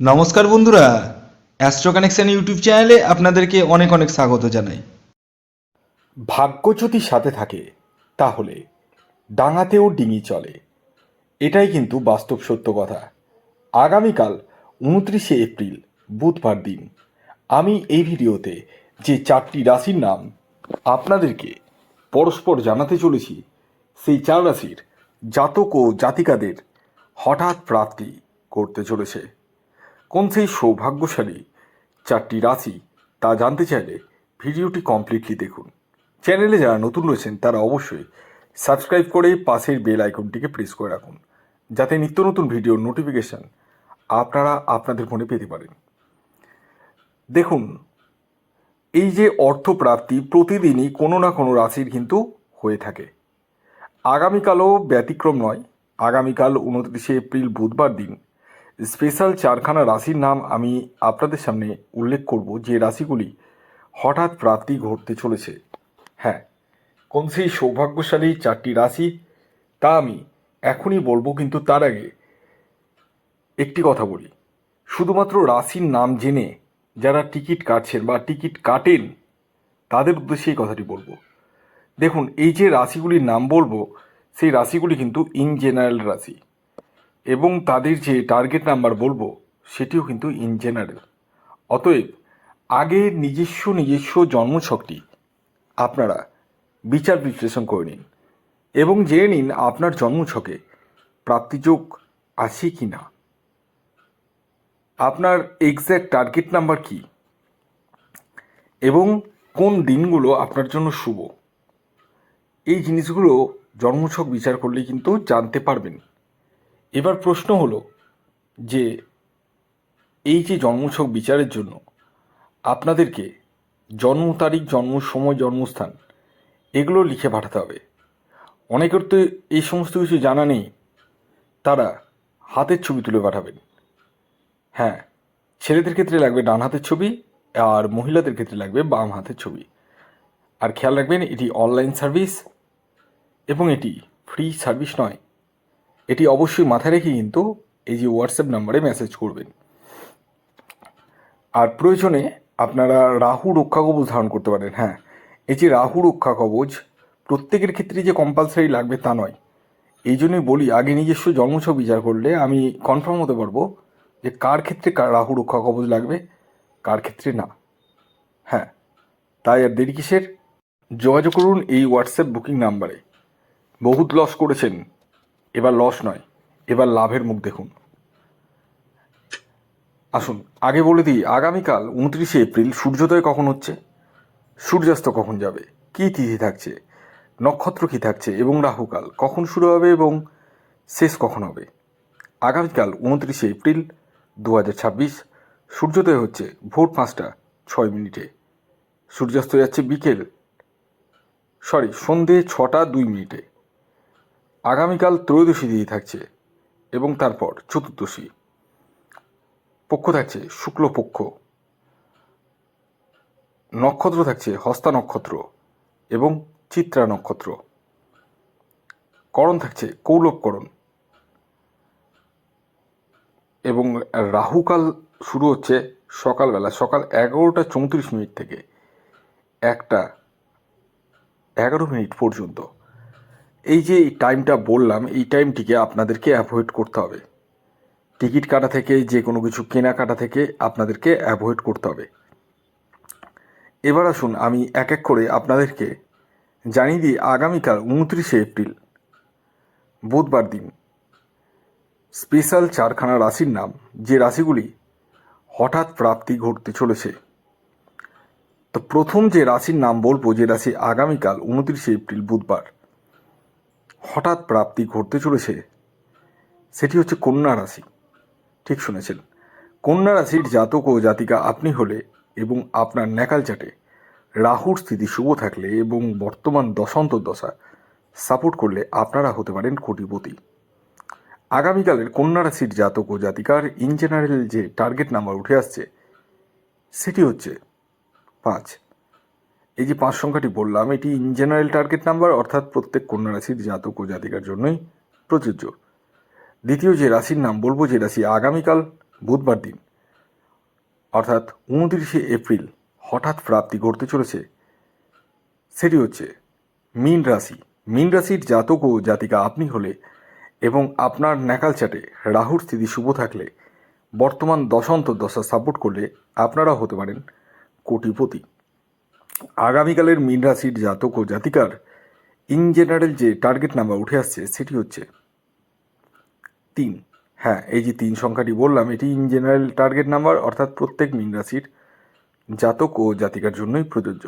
নমস্কার বন্ধুরা, astro connection YouTube চ্যানেলে আপনাদেরকে অনেক অনেক স্বাগত জানাই। ভাগ্য যদি সাথে থাকে তাহলে ডাঙাতেও ডিঙি চলে, এটাই কিন্তু বাস্তব সত্য কথা। আগামীকাল 29শে এপ্রিল বুধবার দিন আমি এই ভিডিওতে যে 4টি রাশির নাম আপনাদেরকে পরস্পর জানাতে চলেছি, সেই 4 রাশির জাতক ও জাতিকাদের হঠাৎ প্রাপ্তি করতে চলেছে। কোন সেই সৌভাগ্যশালী 4টি রাশি তা জানতে চাইলে ভিডিওটি কমপ্লিটলি দেখুন। চ্যানেলে যারা নতুন রয়েছেন তারা অবশ্যই সাবস্ক্রাইব করে পাশের বেল আইকনটিকে প্রেস করে রাখুন, যাতে নিত্য নতুন ভিডিওর নোটিফিকেশান আপনারা আপনাদের ফোনে পেতে পারেন। দেখুন, এই যে অর্থপ্রাপ্তি প্রতিদিনই কোনো না কোনো রাশির কিন্তু হয়ে থাকে। আগামীকালও ব্যতিক্রম নয়। আগামীকাল 29শে এপ্রিল বুধবার দিন স্পেশাল 4খানা রাশির নাম আমি আপনাদের সামনে উল্লেখ করব, যে রাশিগুলি হঠাৎ প্রাপ্তি ঘটতে চলেছে। হ্যাঁ, কোন সেই সৌভাগ্যশালী 4টি রাশি তা আমি এখনই বলবো, কিন্তু তার আগে একটি কথা বলি। শুধুমাত্র রাশির নাম জেনে যারা টিকিট কাটছেন বা টিকিট কাটেন তাদের উদ্দেশ্যে এই কথাটি বলবো। দেখুন, এই যে রাশিগুলির নাম বলবো সেই রাশিগুলি কিন্তু ইন জেনারেল রাশি, এবং তাদের যে টার্গেট নাম্বার বলবো সেটিও কিন্তু ইন জেনারেল। অতএব আগে নিজস্ব জন্মছকটি আপনারা বিচার বিশ্লেষণ করে নিন এবং জেনে নিন আপনার জন্মছকে প্রাপ্তিযোগ আছে কি না, আপনার এক্স্যাক্ট টার্গেট নাম্বার কি, এবং কোন দিনগুলো আপনার জন্য শুভ। এই জিনিসগুলো জন্মছক বিচার করলে কিন্তু জানতে পারবেন। এবার প্রশ্ন হলো যে এই যে জন্মছক বিচারের জন্য আপনাদেরকে জন্ম তারিখ, জন্ম সময়, জন্মস্থান এগুলো লিখে পাঠাতে হবে। অনেকের তো এই সমস্ত কিছু জানা নেই, তারা হাতের ছবি তুলে পাঠাবেন। হ্যাঁ, ছেলেদের ক্ষেত্রে লাগবে ডান হাতের ছবি, আর মহিলাদের ক্ষেত্রে লাগবে বাম হাতের ছবি। আর খেয়াল রাখবেন, এটি অনলাইন সার্ভিস এবং এটি ফ্রি সার্ভিস নয়। এটি অবশ্যই মাথায় রেখে কিন্তু এই যে হোয়াটসঅ্যাপ নাম্বারে মেসেজ করবেন। আর প্রয়োজনে আপনারা রাহু রক্ষা কবচ ধারণ করতে পারেন। হ্যাঁ, এই যে রাহু রক্ষা কবচ প্রত্যেকের ক্ষেত্রে যে কম্পালসারি লাগবে তা নয়। এই জন্যই বলি, আগে নিজস্ব জন্মছক বিচার করলে আমি কনফার্ম হতে পারবো যে কার ক্ষেত্রে রাহু রক্ষা কবচ লাগবে, কার ক্ষেত্রে না। হ্যাঁ, তাই আর দেরি কিসের, যোগাযোগ করুন এই হোয়াটসঅ্যাপ বুকিং নাম্বারে। বহুত লস করেছেন, এবার লস নয়, এবার লাভের মুখ দেখুন। আসুন আগে বলে দিই, আগামীকাল 29শে এপ্রিল সূর্যোদয় কখন হচ্ছে, সূর্যাস্ত কখন যাবে, কী তিথি থাকছে, নক্ষত্র কী থাকছে, এবং রাহুকাল কখন শুরু হবে এবং শেষ কখন হবে। আগামীকাল 29শে এপ্রিল 2026 সূর্যোদয় হচ্ছে ভোর 5টা 6 মিনিটে, সূর্যাস্ত যাচ্ছে সন্ধে 6টা 2 মিনিটে। আগামীকাল ত্রয়োদশী তিথি থাকছে এবং তারপর চতুর্দশী। পক্ষ থাকছে শুক্লপক্ষ, নক্ষত্র থাকছে হস্তা নক্ষত্র এবং চিত্রা নক্ষত্র, করণ থাকছে কৌলবকরণ, এবং রাহুকাল শুরু হচ্ছে সকালবেলা, সকাল 11টা 34 মিনিট থেকে 1টা 11 মিনিট পর্যন্ত। এই যে টাইমটা বললাম, এই টাইমটিকে আপনাদেরকে অ্যাভয়েড করতে হবে। টিকিট কাটা থেকে, যে কোনো কিছু কেনাকাটা থেকে আপনাদেরকে অ্যাভয়েড করতে হবে। এবার আসুন আমি এক এক করে আপনাদেরকে জানিয়ে দিই আগামীকাল 29শে এপ্রিল বুধবার দিন স্পেশাল 4খানা রাশির নাম, যে রাশিগুলি হঠাৎ প্রাপ্তি ঘটতে চলেছে। তো প্রথম যে রাশির নাম বলবো, যে রাশি আগামীকাল 29শে এপ্রিল বুধবার হঠাৎ প্রাপ্তি ঘটতে চলেছে, সেটি হচ্ছে কন্যা রাশি। ঠিক শুনেছেন, কন্যা রাশির জাতক ও জাতিকা আপনি হলে এবং আপনার ন্যাকাল চাটে রাহুর স্থিতি শুভ থাকলে এবং বর্তমান দশা সাপোর্ট করলে আপনারা হতে পারেন কোটিপতি। আগামীকালের কন্যা রাশির জাতক ও জাতিকার ইন জেনারেল যে টার্গেট নাম্বার উঠে আসছে সেটি হচ্ছে 5। এই যে 5 সংখ্যাটি বললাম, এটি ইন জেনারেল টার্গেট নাম্বার, অর্থাৎ প্রত্যেক কন্যা রাশির জাতক ও জাতিকার জন্যই প্রযোজ্য। দ্বিতীয় যে রাশির নাম বলবো, যে রাশি আগামীকাল বুধবার দিন অর্থাৎ 29শে এপ্রিল হঠাৎ প্রাপ্তি ঘটতে চলেছে, সেটি হচ্ছে মীন রাশি। মীন রাশির জাতক ও জাতিকা আপনি হলে এবং আপনার ন্যাকাল চাটে রাহুর স্থিতি শুভ থাকলে, বর্তমান দশা সাপোর্ট করলে আপনারা হতে পারেন কোটিপতি। আগামীকালের মীন রাশির জাতক ও জাতিকার ইন জেনারেল যে টার্গেট নাম্বার উঠে আসছে সেটি হচ্ছে 3। হ্যাঁ, এই যে 3 সংখ্যাটি বললাম এটি ইন জেনারেল টার্গেট নাম্বার, অর্থাৎ প্রত্যেক মীন রাশির জাতক ও জাতিকার জন্যই প্রযোজ্য।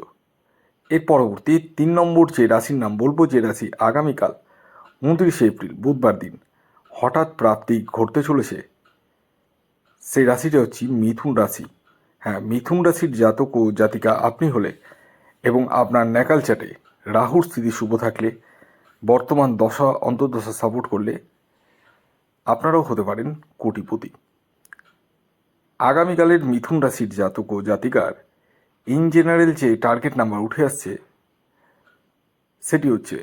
এর পরবর্তী 3 নম্বর যে রাশির নাম বলবো, যে রাশি আগামীকাল 29শে এপ্রিল বুধবার দিন হঠাৎ প্রাপ্তি ঘটতে চলেছে, সেই রাশিটা হচ্ছে মিথুন রাশি। হ্যাঁ, মিথুন রাশির জাতক ও জাতিকা আপনি হলে এবং আপনার ন্যাকাল চাটে রাহুর স্থিতি শুভ থাকলে, বর্তমান অন্তর্দশা সাপোর্ট করলে আপনারাও হতে পারেন কোটিপতি। আগামীকালের মিথুন রাশির জাতক ও জাতিকার ইন জেনারেল যে টার্গেট নাম্বার উঠে আসছে সেটি হচ্ছে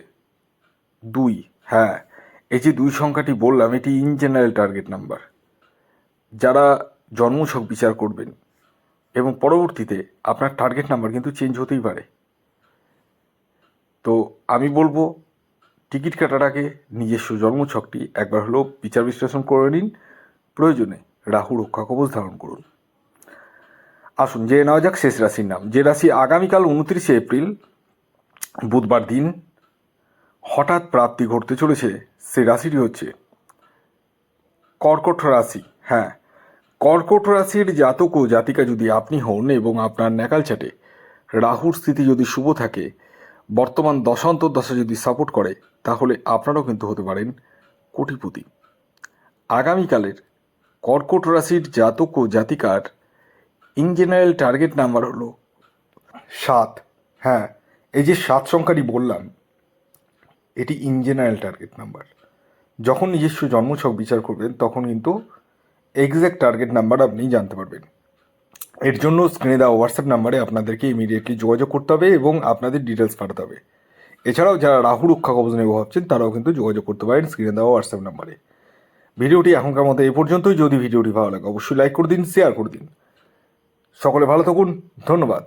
2। হ্যাঁ, এই যে 2 সংখ্যাটি বললাম এটি ইন জেনারেল টার্গেট নাম্বার। যারা জন্মছক বিচার করবেন এবং পরবর্তীতে আপনার টার্গেট নাম্বার কিন্তু চেঞ্জ হতেই পারে, তো আমি বলবো টিকিট কাটার আগে নিজস্ব জন্মছকটি একবার হলেও বিচার বিশ্লেষণ করে নিন, প্রয়োজনে রাহু রক্ষা কবচ ধারণ করুন। আসুন জেনে নেওয়া যাক শেষ রাশির নাম। যে রাশি আগামীকাল 29শে এপ্রিল বুধবার দিন হঠাৎ প্রাপ্তি ঘটতে চলেছে, সেই রাশিটি হচ্ছে কর্কট রাশি। হ্যাঁ, কর্কট রাশির জাতক ও জাতিকা যদি আপনি হন এবং আপনার ন্যাকাল চাটে রাহুর স্থিতি যদি শুভ থাকে, বর্তমান দশা যদি সাপোর্ট করে, তাহলে আপনারাও কিন্তু হতে পারেন কোটিপতি। আগামীকালের কর্কট রাশির জাতক ও জাতিকার ইন জেনারেল টার্গেট নাম্বার হলো 7। হ্যাঁ, এই যে 7 সংখ্যাটি বললাম এটি ইন জেনারেল টার্গেট নাম্বার। যখন নিজস্ব জন্মছক বিচার করবেন তখন কিন্তু এক্স্যাক্ট টার্গেট নাম্বার আপনি জানতে পারবেন। এর জন্য স্ক্রিনে দেওয়া হোয়াটসঅ্যাপ নাম্বারে আপনাদেরকে ইমিডিয়েটলি যোগাযোগ করতে হবে এবং আপনাদের ডিটেলস পাঠাতে হবে। এছাড়াও যারা রাহু রক্ষা কবচ নেব ভাবছেন তারাও কিন্তু যোগাযোগ করতে পারেন স্ক্রিনে দেওয়া হোয়াটসঅ্যাপ নাম্বারে। ভিডিওটি এখনকার মতো এই পর্যন্তই। যদি ভিডিওটি ভালো লাগে অবশ্যই লাইক করে দিন, শেয়ার করে দিন। সকলে ভালো থাকুন, ধন্যবাদ।